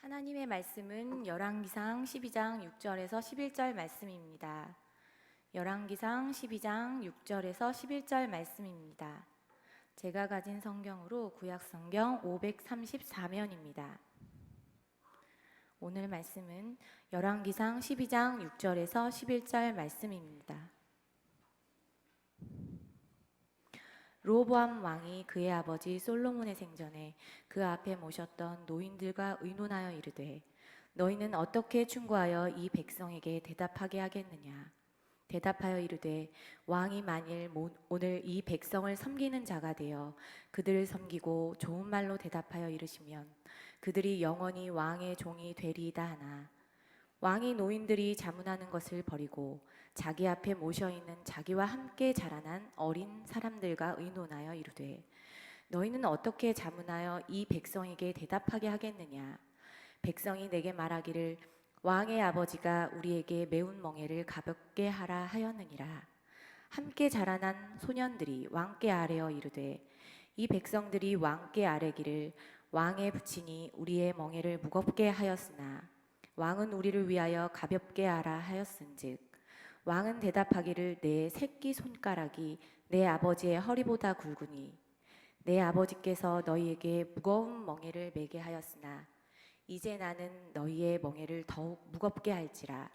하나님의 말씀은 열왕기상 12장 6절에서 11절 말씀입니다. 열왕기상 12장 6절에서 11절 말씀입니다. 제가 가진 성경으로 구약성경 534면입니다. 오늘 말씀은 열왕기상 12장 6절에서 11절 말씀입니다. 르호보암 왕이 그의 아버지 솔로몬의 생전에 그 앞에 모셨던 노인들과 의논하여 이르되 너희는 어떻게 충고하여 이 백성에게 대답하게 하겠느냐. 대답하여 이르되 왕이 만일 오늘 이 백성을 섬기는 자가 되어 그들을 섬기고 좋은 말로 대답하여 이르시면 그들이 영원히 왕의 종이 되리이다 하나 왕이 노인들이 자문하는 것을 버리고 자기 앞에 모셔있는 자기와 함께 자라난 어린 사람들과 의논하여 이르되 너희는 어떻게 자문하여 이 백성에게 대답하게 하겠느냐. 백성이 내게 말하기를 왕의 아버지가 우리에게 매운 멍에를 가볍게 하라 하였느니라. 함께 자라난 소년들이 왕께 아뢰어 이르되 이 백성들이 왕께 아뢰기를 왕의 부친이 우리의 멍에를 무겁게 하였으나 왕은 우리를 위하여 가볍게 하라 하였은즉 왕은 대답하기를 내 새끼 손가락이 내 아버지의 허리보다 굵으니 내 아버지께서 너희에게 무거운 멍에를 매게 하였으나 이제 나는 너희의 멍에를 더욱 무겁게 할지라.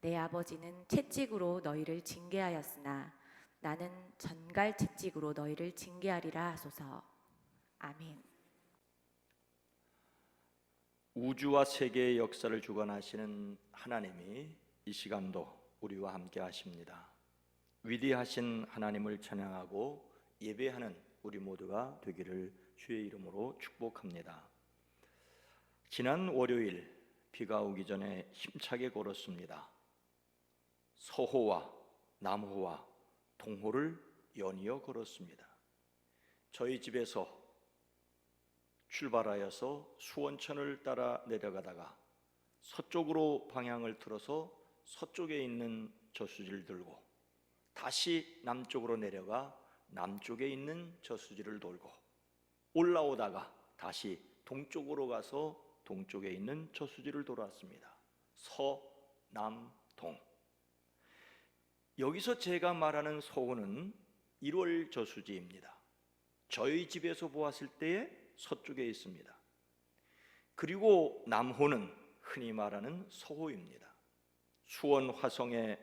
내 아버지는 채찍으로 너희를 징계하였으나 나는 전갈 채찍으로 너희를 징계하리라 하소서. 아멘. 우주와 세계의 역사를 주관하시는 하나님이 이 시간도 우리와 함께 하십니다. 위대하신 하나님을 찬양하고 예배하는 우리 모두가 되기를 주의 이름으로 축복합니다. 지난 월요일 비가 오기 전에 힘차게 걸었습니다. 서호와 남호와 동호를 연이어 걸었습니다. 저희 집에서 출발하여서 수원천을 따라 내려가다가 서쪽으로 방향을 틀어서 서쪽에 있는 저수지를 들고 다시 남쪽으로 내려가 남쪽에 있는 저수지를 돌고 올라오다가 다시 동쪽으로 가서 동쪽에 있는 저수지를 돌았습니다. 서, 남, 동. 여기서 제가 말하는 서호는 1월 저수지입니다. 저희 집에서 보았을 때에 서쪽에 있습니다. 그리고 남호는 흔히 말하는 서호입니다. 수원 화성의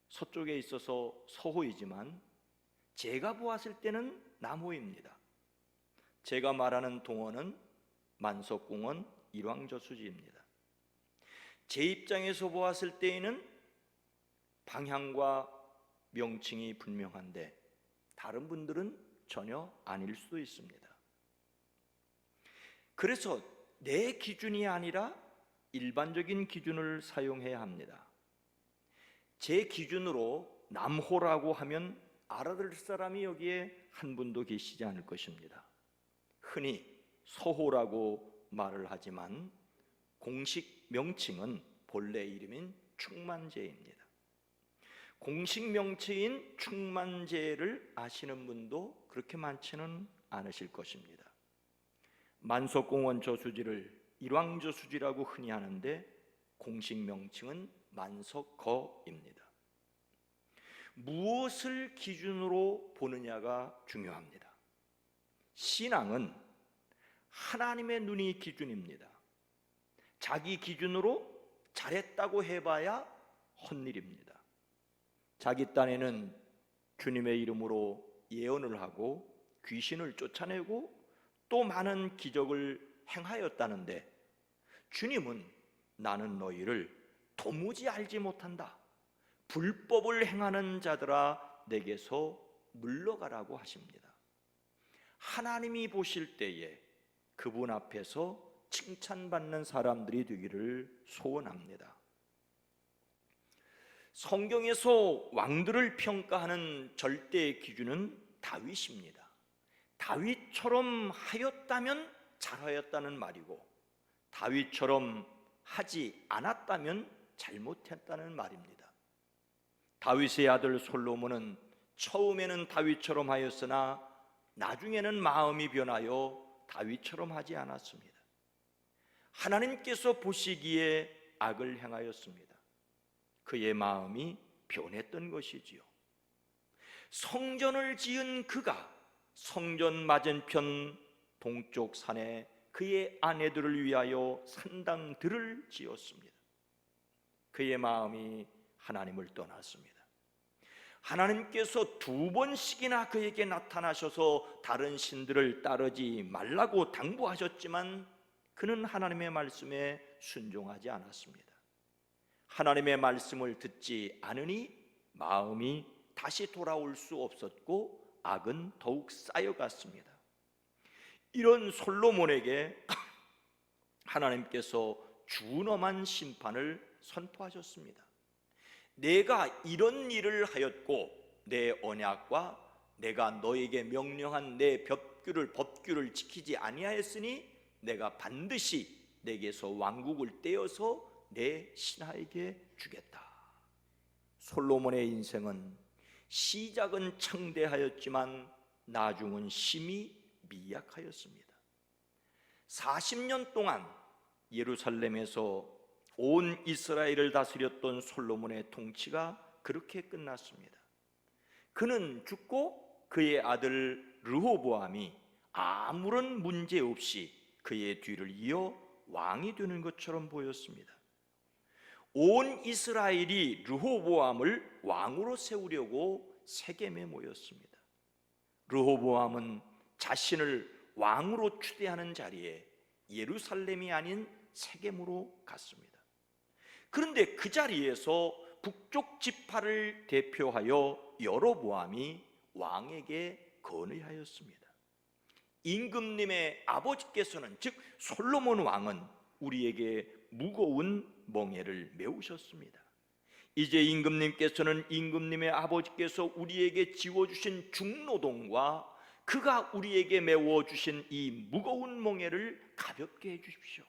서쪽에 있어서 서호이지만 제가 보았을 때는 남호입니다. 제가 말하는 동호는 만석공원 일왕저수지입니다. 제 입장에서 보았을 때에는 방향과 명칭이 분명한데 다른 분들은 전혀 아닐 수도 있습니다. 그래서 내 기준이 아니라 일반적인 기준을 사용해야 합니다. 제 기준으로 남호라고 하면 알아들 사람이 여기에 한 분도 계시지 않을 것입니다. 흔히 서호라고 말을 하지만 공식 명칭은 본래 이름인 충만제입니다. 공식 명칭인 충만제를 아시는 분도 그렇게 많지는 않으실 것입니다. 만석공원 저수지를 일왕저수지라고 흔히 하는데 공식 명칭은 만석거입니다. 무엇을 기준으로 보느냐가 중요합니다. 신앙은 하나님의 눈이 기준입니다. 자기 기준으로 잘했다고 해봐야 헛일입니다. 자기 딴에는 주님의 이름으로 예언을 하고 귀신을 쫓아내고 또 많은 기적을 행하였다는데 주님은 나는 너희를 도무지 알지 못한다. 불법을 행하는 자들아 내게서 물러가라고 하십니다. 하나님이 보실 때에 그분 앞에서 칭찬받는 사람들이 되기를 소원합니다. 성경에서 왕들을 평가하는 절대 기준은 다윗입니다. 다윗처럼 하였다면 잘하였다는 말이고 다윗처럼 하지 않았다면 잘못했다는 말입니다. 다윗의 아들 솔로몬은 처음에는 다윗처럼 하였으나 나중에는 마음이 변하여 다윗처럼 하지 않았습니다. 하나님께서 보시기에 악을 행하였습니다. 그의 마음이 변했던 것이지요. 성전을 지은 그가 성전 맞은편 동쪽 산에 그의 아내들을 위하여 산당들을 지었습니다. 그의 마음이 하나님을 떠났습니다. 하나님께서 2번씩이나 그에게 나타나셔서 다른 신들을 따르지 말라고 당부하셨지만 그는 하나님의 말씀에 순종하지 않았습니다. 하나님의 말씀을 듣지 않으니 마음이 다시 돌아올 수 없었고 악은 더욱 쌓여갔습니다. 이런 솔로몬에게 하나님께서 준엄한 심판을 선포하셨습니다. 내가 이런 일을 하였고 내 언약과 내가 너에게 명령한 내 법규를 지키지 아니하였으니 내가 반드시 내게서 왕국을 떼어서 내 신하에게 주겠다. 솔로몬의 인생은 시작은 창대하였지만 나중은 심히 미약하였습니다. 40년 동안 예루살렘에서 온 이스라엘을 다스렸던 솔로몬의 통치가 그렇게 끝났습니다. 그는 죽고 그의 아들 르호보암이 아무런 문제 없이 그의 뒤를 이어 왕이 되는 것처럼 보였습니다. 온 이스라엘이 르호보암을 왕으로 세우려고 세겜에 모였습니다. 르호보암은 자신을 왕으로 추대하는 자리에 예루살렘이 아닌 세겜으로 갔습니다. 그런데 그 자리에서 북쪽 지파를 대표하여 여로보암이 왕에게 건의하였습니다. 임금님의 아버지께서는, 즉 솔로몬 왕은 우리에게 무거운 멍에를 메우셨습니다. 이제 임금님께서는 임금님의 아버지께서 우리에게 지워주신 중노동과 그가 우리에게 메워주신 이 무거운 멍에를 가볍게 해주십시오.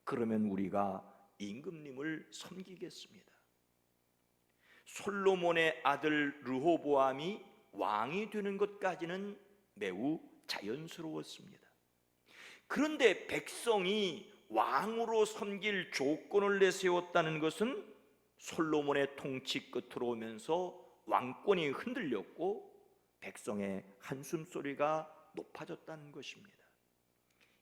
그러면 우리가 임금님을 섬기겠습니다. 솔로몬의 아들 르호보암이 왕이 되는 것까지는 매우 자연스러웠습니다. 그런데 백성이 왕으로 섬길 조건을 내세웠다는 것은 솔로몬의 통치 끝으로 오면서 왕권이 흔들렸고 백성의 한숨소리가 높아졌다는 것입니다.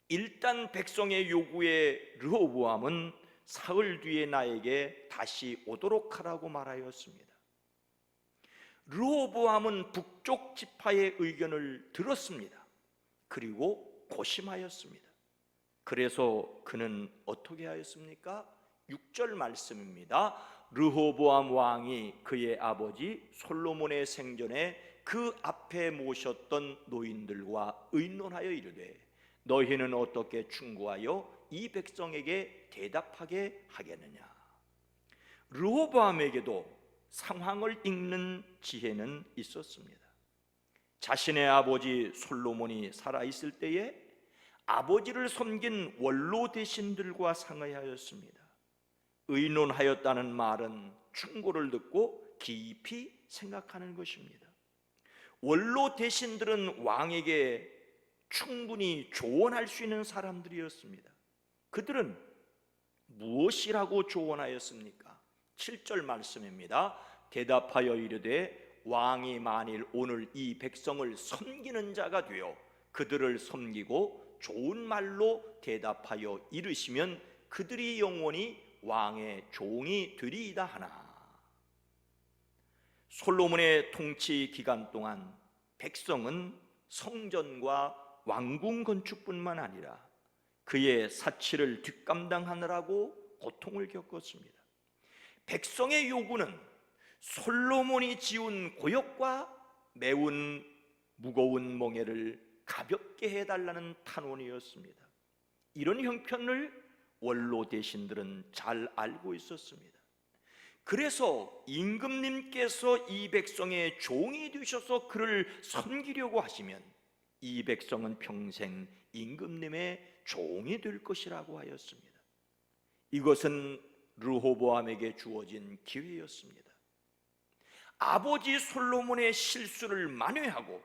일단 백성의 요구에 르호보암은 사흘 뒤에 나에게 다시 오도록 하라고 말하였습니다. 르호보암은 북쪽 지파의 의견을 들었습니다. 그리고 고심하였습니다. 그래서 그는 어떻게 하였습니까? 6절 말씀입니다. 르호보암 왕이 그의 아버지 솔로몬의 생전에 그 앞에 모셨던 노인들과 의논하여 이르되 너희는 어떻게 충고하여 이 백성에게 대답하게 하겠느냐. 르호보암에게도 상황을 읽는 지혜는 있었습니다. 자신의 아버지 솔로몬이 살아있을 때에 아버지를 섬긴 원로 대신들과 상의하였습니다. 의논하였다는 말은 충고를 듣고 깊이 생각하는 것입니다. 원로 대신들은 왕에게 충분히 조언할 수 있는 사람들이었습니다. 그들은 무엇이라고 조언하였습니까? 7절 말씀입니다. 대답하여 이르되 왕이 만일 오늘 이 백성을 섬기는 자가 되어 그들을 섬기고 좋은 말로 대답하여 이르시면 그들이 영원히 왕의 종이 되리이다 하나. 솔로몬의 통치 기간 동안 백성은 성전과 왕궁 건축뿐만 아니라 그의 사치를 뒷감당하느라고 고통을 겪었습니다. 백성의 요구는 솔로몬이 지은 고역과 매운 무거운 멍에를 가볍게 해달라는 탄원이었습니다. 이런 형편을 원로 대신들은 잘 알고 있었습니다. 그래서 임금님께서 이 백성의 종이 되셔서 그를 섬기려고 하시면 이 백성은 평생 임금님의 종이 될 것이라고 하였습니다. 이것은 르호보암에게 주어진 기회였습니다. 아버지 솔로몬의 실수를 만회하고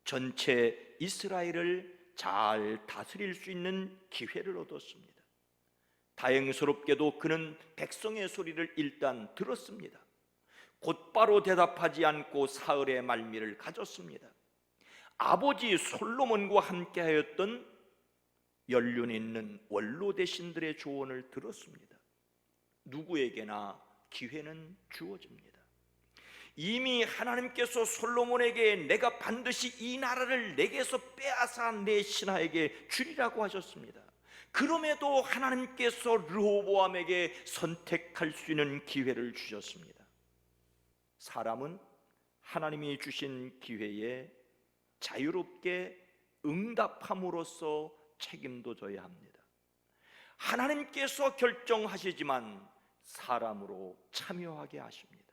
전체 이스라엘을 잘 다스릴 수 있는 기회를 얻었습니다. 다행스럽게도 그는 백성의 소리를 일단 들었습니다. 곧바로 대답하지 않고 사흘의 말미를 가졌습니다. 아버지 솔로몬과 함께하였던 연륜 있는 원로 대신들의 조언을 들었습니다. 누구에게나 기회는 주어집니다. 이미 하나님께서 솔로몬에게 내가 반드시 이 나라를 내게서 빼앗아 내 신하에게 주리라고 하셨습니다. 그럼에도 하나님께서 르호보암에게 선택할 수 있는 기회를 주셨습니다. 사람은 하나님이 주신 기회에 자유롭게 응답함으로써 책임도 져야 합니다. 하나님께서 결정하시지만 사람으로 참여하게 하십니다.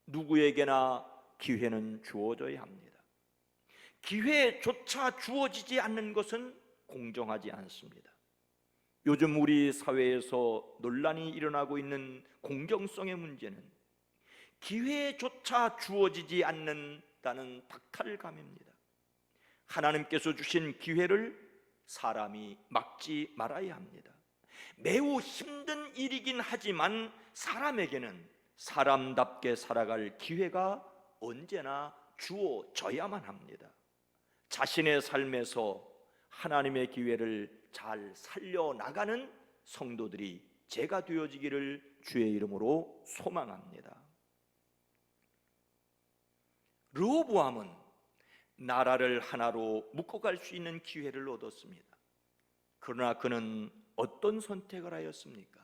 누구에게나 기회는 주어져야 합니다. 기회조차 주어지지 않는 것은 공정하지 않습니다. 요즘 우리 사회에서 논란이 일어나고 있는 공정성의 문제는 기회조차 주어지지 않는다는 박탈감입니다. 하나님께서 주신 기회를 사람이 막지 말아야 합니다. 매우 힘든 일이긴 하지만 사람에게는 사람답게 살아갈 기회가 언제나 주어져야만 합니다. 자신의 삶에서 하나님의 기회를 잘 살려나가는 성도들이 제가 되어지기를 주의 이름으로 소망합니다. 르호보암은 나라를 하나로 묶어갈 수 있는 기회를 얻었습니다. 그러나 그는 어떤 선택을 하였습니까?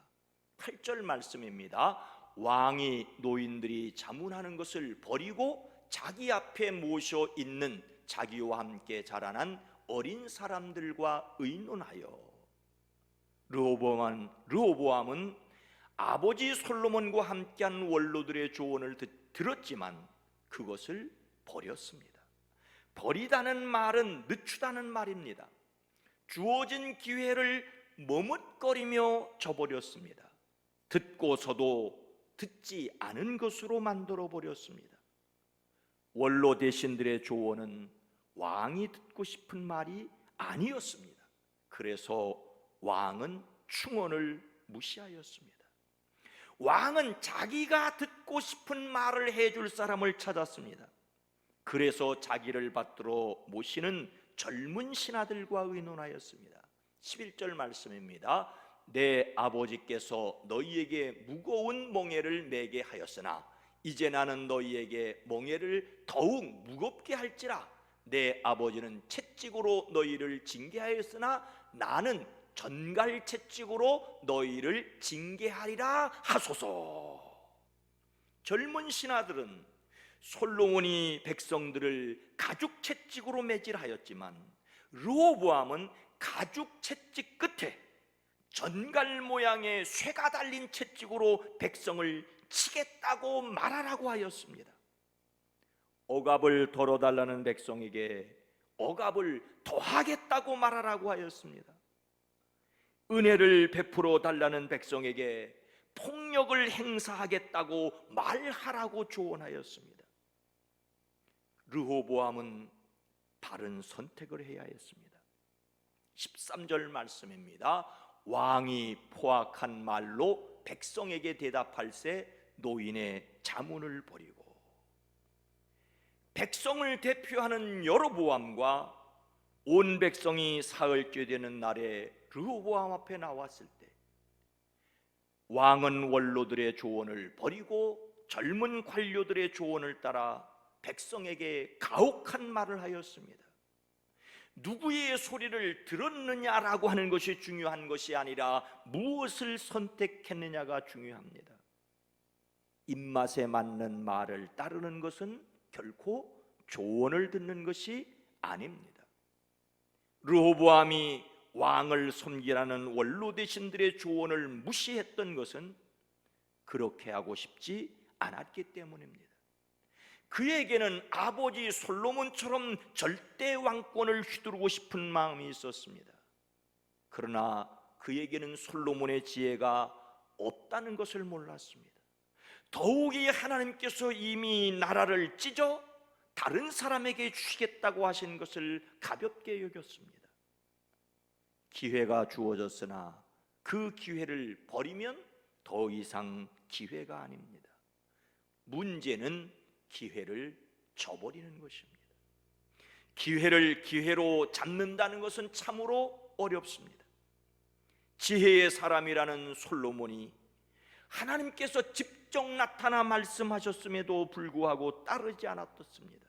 8절 말씀입니다. 왕이 노인들이 자문하는 것을 버리고 자기 앞에 모셔 있는 자기와 함께 자라난 어린 사람들과 의논하여. 르호보암은 아버지 솔로몬과 함께한 원로들의 조언을 들었지만 그것을 버렸습니다. 버리다는 말은 늦추다는 말입니다. 주어진 기회를 머뭇거리며 저버렸습니다. 듣고서도 듣지 않은 것으로 만들어 버렸습니다. 원로 대신들의 조언은 왕이 듣고 싶은 말이 아니었습니다. 그래서 왕은 충언을 무시하였습니다. 왕은 자기가 듣고 싶은 말을 해줄 사람을 찾았습니다. 그래서 자기를 받들어 모시는 젊은 신하들과 의논하였습니다. 11절 말씀입니다. 내 아버지께서 너희에게 무거운 멍에를 매게 하였으나 이제 나는 너희에게 멍에를 더욱 무겁게 할지라. 내 아버지는 채찍으로 너희를 징계하였으나 나는 전갈 채찍으로 너희를 징계하리라 하소서. 젊은 신하들은 솔로몬이 백성들을 가죽 채찍으로 매질하였지만 르호보암은 가죽 채찍 끝에 전갈 모양의 쇠가 달린 채찍으로 백성을 치겠다고 말하라고 하였습니다. 억압을 덜어달라는 백성에게 억압을 더하겠다고 말하라고 하였습니다. 은혜를 베풀어 달라는 백성에게 폭력을 행사하겠다고 말하라고 조언하였습니다. 르호보암은 바른 선택을 해야 했습니다. 13절 말씀입니다. 왕이 포악한 말로 백성에게 대답할새 노인의 자문을 버리고. 백성을 대표하는 여로보암과 온 백성이 사흘째 되는 날에 르호보암 앞에 나왔을 때 왕은 원로들의 조언을 버리고 젊은 관료들의 조언을 따라 백성에게 가혹한 말을 하였습니다. 누구의 소리를 들었느냐라고 하는 것이 중요한 것이 아니라 무엇을 선택했느냐가 중요합니다. 입맛에 맞는 말을 따르는 것은 결코 조언을 듣는 것이 아닙니다. 르호보암이 왕을 섬기라는 원로 대신들의 조언을 무시했던 것은 그렇게 하고 싶지 않았기 때문입니다. 그에게는 아버지 솔로몬처럼 절대 왕권을 휘두르고 싶은 마음이 있었습니다. 그러나 그에게는 솔로몬의 지혜가 없다는 것을 몰랐습니다. 더욱이 하나님께서 이미 나라를 찢어 다른 사람에게 주시겠다고 하신 것을 가볍게 여겼습니다. 기회가 주어졌으나 그 기회를 버리면 더 이상 기회가 아닙니다. 문제는 기회를 저버리는 것입니다. 기회를 기회로 잡는다는 것은 참으로 어렵습니다. 지혜의 사람이라는 솔로몬이 하나님께서 직접 나타나 말씀하셨음에도 불구하고 따르지 않았었습니다.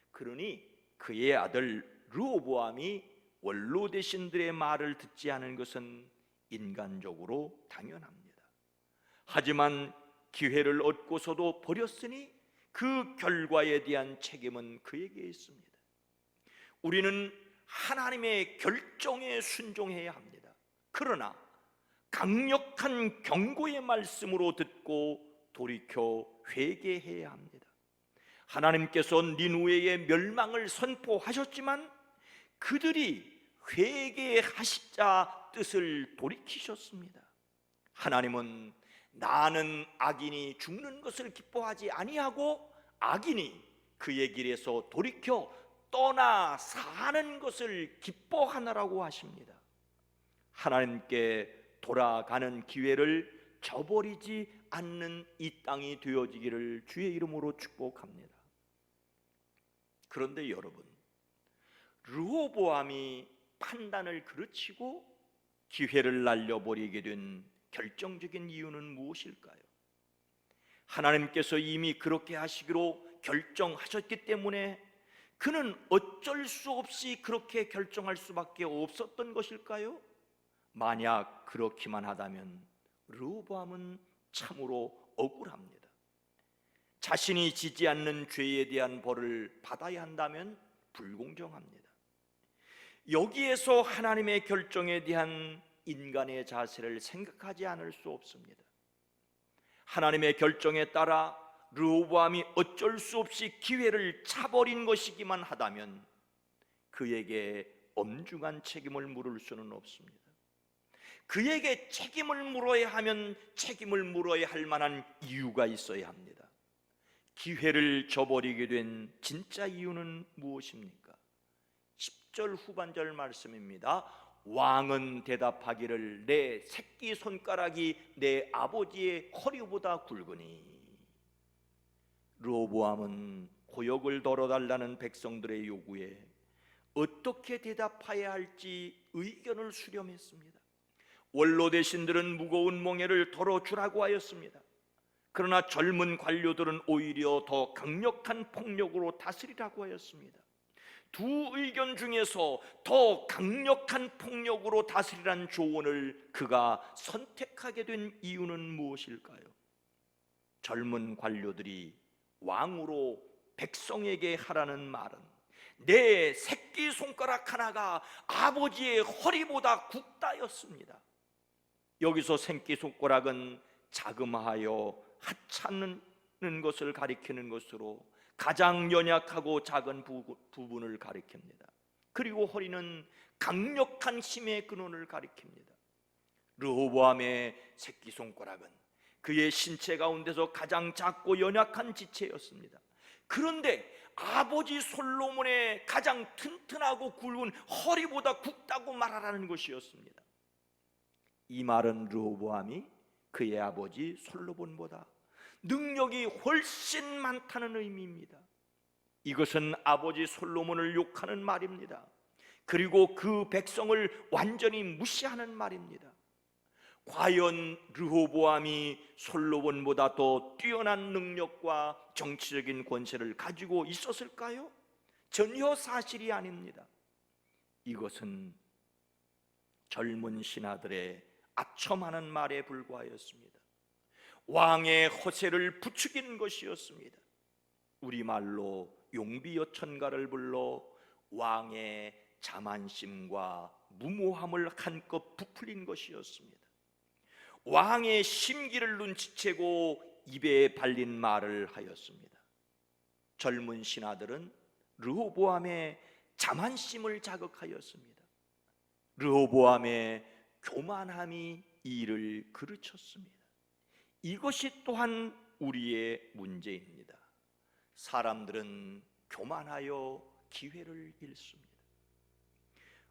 그러니 그의 아들 르호보암이 원로 대신들의 말을 듣지 않은 것은 인간적으로 당연합니다. 하지만 기회를 얻고서도 버렸으니 그 결과에 대한 책임은 그에게 있습니다. 우리는 하나님의 결정에 순종해야 합니다. 그러나 강력한 경고의 말씀으로 듣고 돌이켜 회개해야 합니다. 하나님께서 니느웨의 멸망을 선포하셨지만 그들이 회개하시자 뜻을 돌이키셨습니다. 하나님은 나는 악인이 죽는 것을 기뻐하지 아니하고 악인이 그의 길에서 돌이켜 떠나 사는 것을 기뻐하느라고 하십니다. 하나님께 돌아가는 기회를 저버리지 않는 이 땅이 되어지기를 주의 이름으로 축복합니다. 그런데 여러분, 르호보암이 판단을 그르치고 기회를 날려버리게 된 결정적인 이유는 무엇일까요? 하나님께서 이미 그렇게 하시기로 결정하셨기 때문에 그는 어쩔 수 없이 그렇게 결정할 수밖에 없었던 것일까요? 만약 그렇기만 하다면 르호보암은 참으로 억울합니다. 자신이 지지 않는 죄에 대한 벌을 받아야 한다면 불공정합니다. 여기에서 하나님의 결정에 대한 인간의 자세를 생각하지 않을 수 없습니다. 하나님의 결정에 따라 르호보암이 어쩔 수 없이 기회를 차버린 것이기만 하다면 그에게 엄중한 책임을 물을 수는 없습니다. 그에게 책임을 물어야 하면 책임을 물어야 할 만한 이유가 있어야 합니다. 기회를 저버리게 된 진짜 이유는 무엇입니까? 10절 후반절 말씀입니다. 왕은 대답하기를 내 새끼손가락이 내 아버지의 허리보다 굵으니. 르호보암은 고역을 덜어달라는 백성들의 요구에 어떻게 대답해야 할지 의견을 수렴했습니다. 원로 대신들은 무거운 멍에를 덜어주라고 하였습니다. 그러나 젊은 관료들은 오히려 더 강력한 폭력으로 다스리라고 하였습니다. 두 의견 중에서 더 강력한 폭력으로 다스리라는 조언을 그가 선택하게 된 이유는 무엇일까요? 젊은 관료들이 왕으로 백성에게 하라는 말은 내 새끼손가락 하나가 아버지의 허리보다 굵다였습니다. 여기서 새끼손가락은 자그마하여 하찮은 것을 가리키는 것으로 가장 연약하고 작은 부분을 가리킵니다. 그리고 허리는 강력한 힘의 근원을 가리킵니다. 르호보암의 새끼손가락은 그의 신체 가운데서 가장 작고 연약한 지체였습니다. 그런데 아버지 솔로몬의 가장 튼튼하고 굵은 허리보다 굵다고 말하라는 것이었습니다. 이 말은 르호보암이 그의 아버지 솔로몬보다 능력이 훨씬 많다는 의미입니다. 이것은 아버지 솔로몬을 욕하는 말입니다. 그리고 그 백성을 완전히 무시하는 말입니다. 과연 르호보암이 솔로몬보다 더 뛰어난 능력과 정치적인 권세를 가지고 있었을까요? 전혀 사실이 아닙니다. 이것은 젊은 신하들의 아첨하는 말에 불과하였습니다. 왕의 허세를 부추기는 것이었습니다. 우리말로 용비어천가를 불러 왕의 자만심과 무모함을 한껏 부풀린 것이었습니다. 왕의 심기를 눈치채고 입에 발린 말을 하였습니다. 젊은 신하들은 르호보암의 자만심을 자극하였습니다. 르호보암의 교만함이 이를 그르쳤습니다. 이것이 또한 우리의 문제입니다. 사람들은 교만하여 기회를 잃습니다.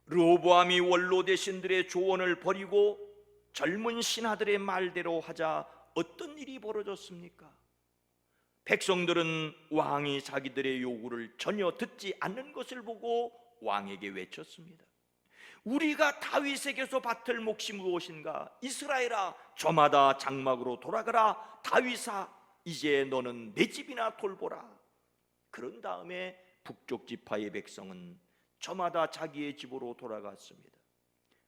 르호보암이 원로 대신들의 조언을 버리고 젊은 신하들의 말대로 하자 어떤 일이 벌어졌습니까? 백성들은 왕이 자기들의 요구를 전혀 듣지 않는 것을 보고 왕에게 외쳤습니다. 우리가 다윗에게서 받을 몫이 무엇인가? 이스라엘아, 저마다 장막으로 돌아가라. 다윗아, 이제 너는 내 집이나 돌보라. 그런 다음에 북쪽 지파의 백성은 저마다 자기의 집으로 돌아갔습니다.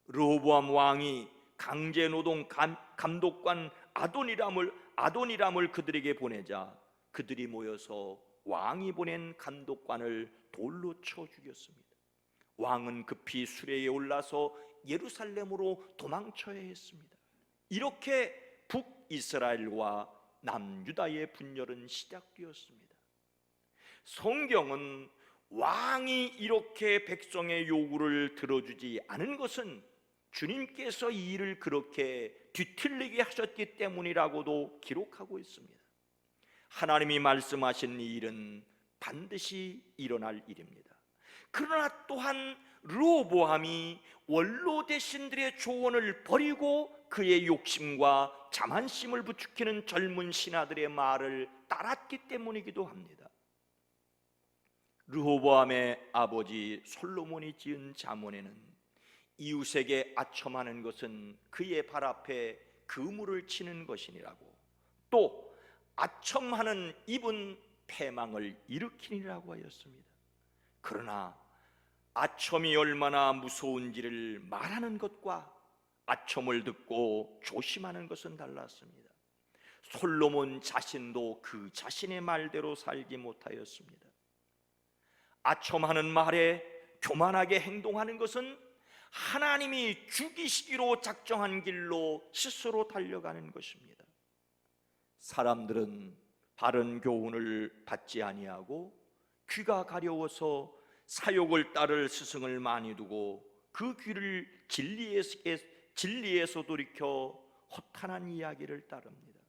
르호보암 왕이 강제 노동 감독관 아도니람을 그들에게 보내자 그들이 모여서 왕이 보낸 감독관을 돌로 쳐 죽였습니다. 왕은 급히 수레에 올라서 예루살렘으로 도망쳐야 했습니다. 이렇게 북이스라엘과 남유다의 분열은 시작되었습니다. 성경은 왕이 이렇게 백성의 요구를 들어주지 않은 것은 주님께서 이 일을 그렇게 뒤틀리게 하셨기 때문이라고도 기록하고 있습니다. 하나님이 말씀하신 이 일은 반드시 일어날 일입니다. 그러나 또한 르호보암이 원로 대신들의 조언을 버리고 그의 욕심과 자만심을 부추기는 젊은 신하들의 말을 따랐기 때문이기도 합니다. 르호보암의 아버지 솔로몬이 지은 잠언에는 이웃에게 아첨하는 것은 그의 발 앞에 그물을 치는 것이니라고, 또 아첨하는 입은 패망을 일으키니라고 하였습니다. 그러나 아첨이 얼마나 무서운지를 말하는 것과 아첨을 듣고 조심하는 것은 달랐습니다. 솔로몬 자신도 그 자신의 말대로 살지 못하였습니다. 아첨하는 말에 교만하게 행동하는 것은 하나님이 죽이시기로 작정한 길로 스스로 달려가는 것입니다. 사람들은 바른 교훈을 받지 아니하고 귀가 가려워서 사욕을 따를 스승을 많이 두고 그 귀를 진리에서 돌이켜 허탄한 이야기를 따릅니다.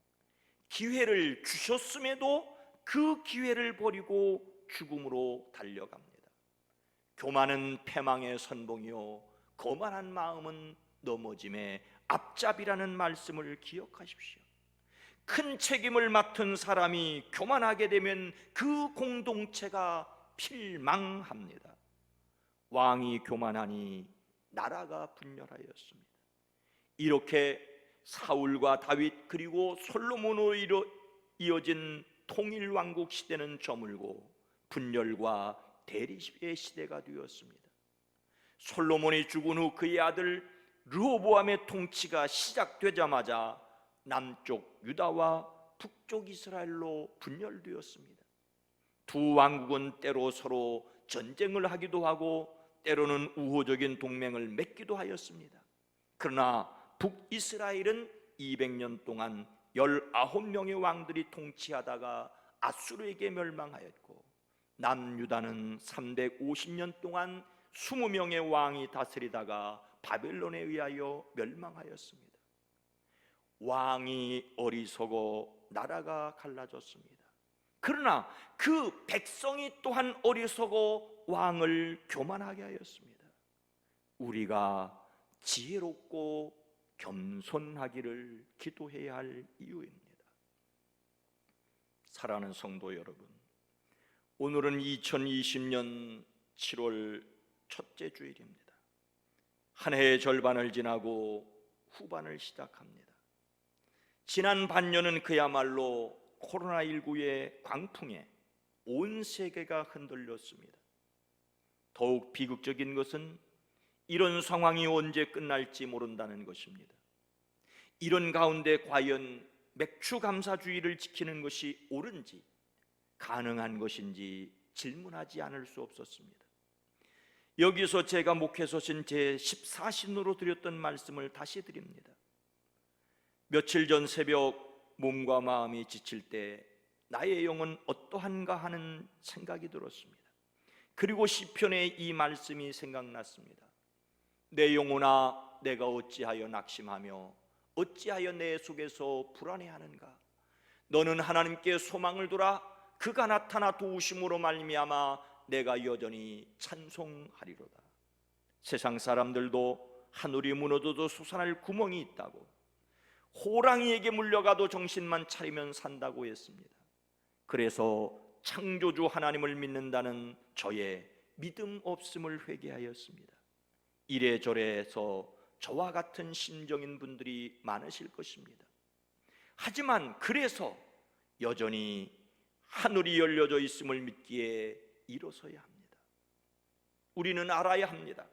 기회를 주셨음에도 그 기회를 버리고 죽음으로 달려갑니다. 교만은 패망의 선봉이요 거만한 마음은 넘어짐의 앞잡이라는 말씀을 기억하십시오. 큰 책임을 맡은 사람이 교만하게 되면 그 공동체가 필망합니다. 왕이 교만하니 나라가 분열하였습니다. 이렇게 사울과 다윗 그리고 솔로몬으로 이어진 통일왕국 시대는 저물고 분열과 대립의 시대가 되었습니다. 솔로몬이 죽은 후 그의 아들 르호보암의 통치가 시작되자마자 남쪽 유다와 북쪽 이스라엘로 분열되었습니다. 두 왕국은 때로 서로 전쟁을 하기도 하고 때로는 우호적인 동맹을 맺기도 하였습니다. 그러나 북이스라엘은 200년 동안 19명의 왕들이 통치하다가 아수르에게 멸망하였고, 남유다는 350년 동안 20명의 왕이 다스리다가 바벨론에 의하여 멸망하였습니다. 왕이 어리석어 나라가 갈라졌습니다. 그러나 그 백성이 또한 어리석어 왕을 교만하게 하였습니다. 우리가 지혜롭고 겸손하기를 기도해야 할 이유입니다. 사랑하는 성도 여러분, 오늘은 2020년 7월 첫째 주일입니다. 한 해의 절반을 지나고 후반을 시작합니다. 지난 반년은 그야말로 코로나19의 광풍에 온 세계가 흔들렸습니다. 더욱 비극적인 것은 이런 상황이 언제 끝날지 모른다는 것입니다. 이런 가운데 과연 맥주 감사주의를 지키는 것이 옳은지, 가능한 것인지 질문하지 않을 수 없었습니다. 여기서 제가 목회서신 제14신으로 드렸던 말씀을 다시 드립니다. 며칠 전 새벽 몸과 마음이 지칠 때 나의 영은 어떠한가 하는 생각이 들었습니다. 그리고 시편의 이 말씀이 생각났습니다. 내 영혼아, 내가 어찌하여 낙심하며 어찌하여 내 속에서 불안해하는가? 너는 하나님께 소망을 두라. 그가 나타나 도우심으로 말미암아 내가 여전히 찬송하리로다. 세상 사람들도 하늘이 무너져도 솟아날 구멍이 있다고, 호랑이에게 물려가도 정신만 차리면 산다고 했습니다. 그래서 창조주 하나님을 믿는다는 저의 믿음 없음을 회개하였습니다. 이래저래해서 저와 같은 심정인 분들이 많으실 것입니다. 하지만 그래서 여전히 하늘이 열려져 있음을 믿기에 일어서야 합니다. 우리는 알아야 합니다.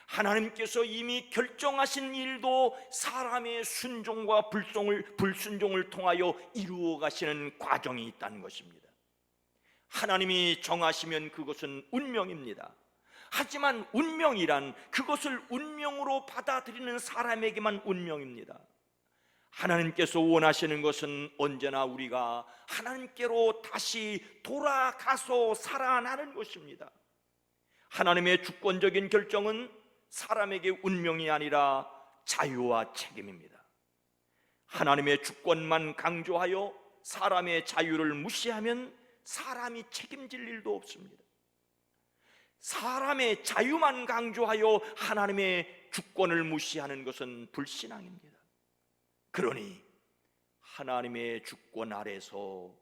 하나님께서 이미 결정하신 일도 사람의 순종과 불순종을 통하여 이루어 가시는 과정이 있다는 것입니다. 하나님이 정하시면 그것은 운명입니다. 하지만 운명이란 그것을 운명으로 받아들이는 사람에게만 운명입니다. 하나님께서 원하시는 것은 언제나 우리가 하나님께로 다시 돌아가서 살아나는 것입니다. 하나님의 주권적인 결정은 사람에게 운명이 아니라 자유와 책임입니다. 하나님의 주권만 강조하여 사람의 자유를 무시하면 사람이 책임질 일도 없습니다. 사람의 자유만 강조하여 하나님의 주권을 무시하는 것은 불신앙입니다. 그러니 하나님의 주권 아래서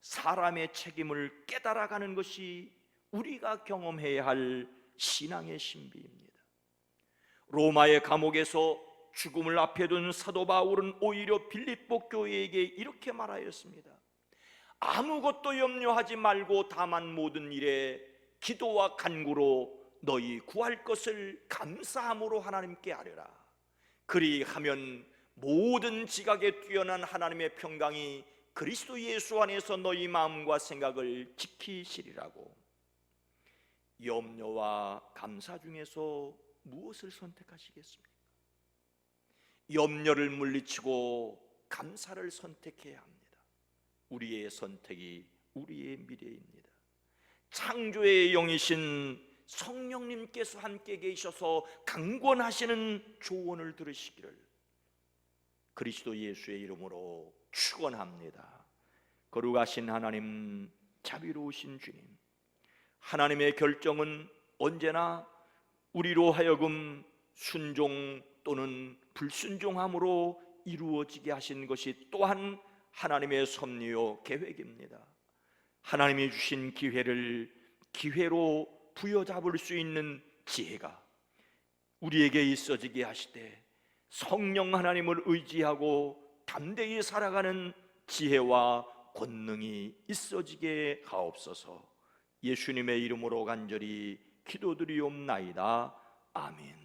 사람의 책임을 깨달아가는 것이 우리가 경험해야 할 신앙의 신비입니다. 로마의 감옥에서 죽음을 앞에 둔 사도 바울은 오히려 빌립보 교회에게 이렇게 말하였습니다. 아무것도 염려하지 말고 다만 모든 일에 기도와 간구로 너희 구할 것을 감사함으로 하나님께 아뢰라. 그리하면 모든 지각에 뛰어난 하나님의 평강이 그리스도 예수 안에서 너희 마음과 생각을 지키시리라고. 염려와 감사 중에서 무엇을 선택하시겠습니까? 염려를 물리치고 감사를 선택해야 합니다. 우리의 선택이 우리의 미래입니다. 창조의 영이신 성령님께서 함께 계셔서 강권하시는 조언을 들으시기를 그리스도 예수의 이름으로 축원합니다. 거룩하신 하나님, 자비로우신 주님, 하나님의 결정은 언제나 우리로 하여금 순종 또는 불순종함으로 이루어지게 하신 것이 또한 하나님의 섭리요 계획입니다. 하나님이 주신 기회를 기회로 부여잡을 수 있는 지혜가 우리에게 있어지게 하시되 성령 하나님을 의지하고 담대히 살아가는 지혜와 권능이 있어지게 하옵소서. 예수님의 이름으로 간절히 기도드리옵나이다. 아멘.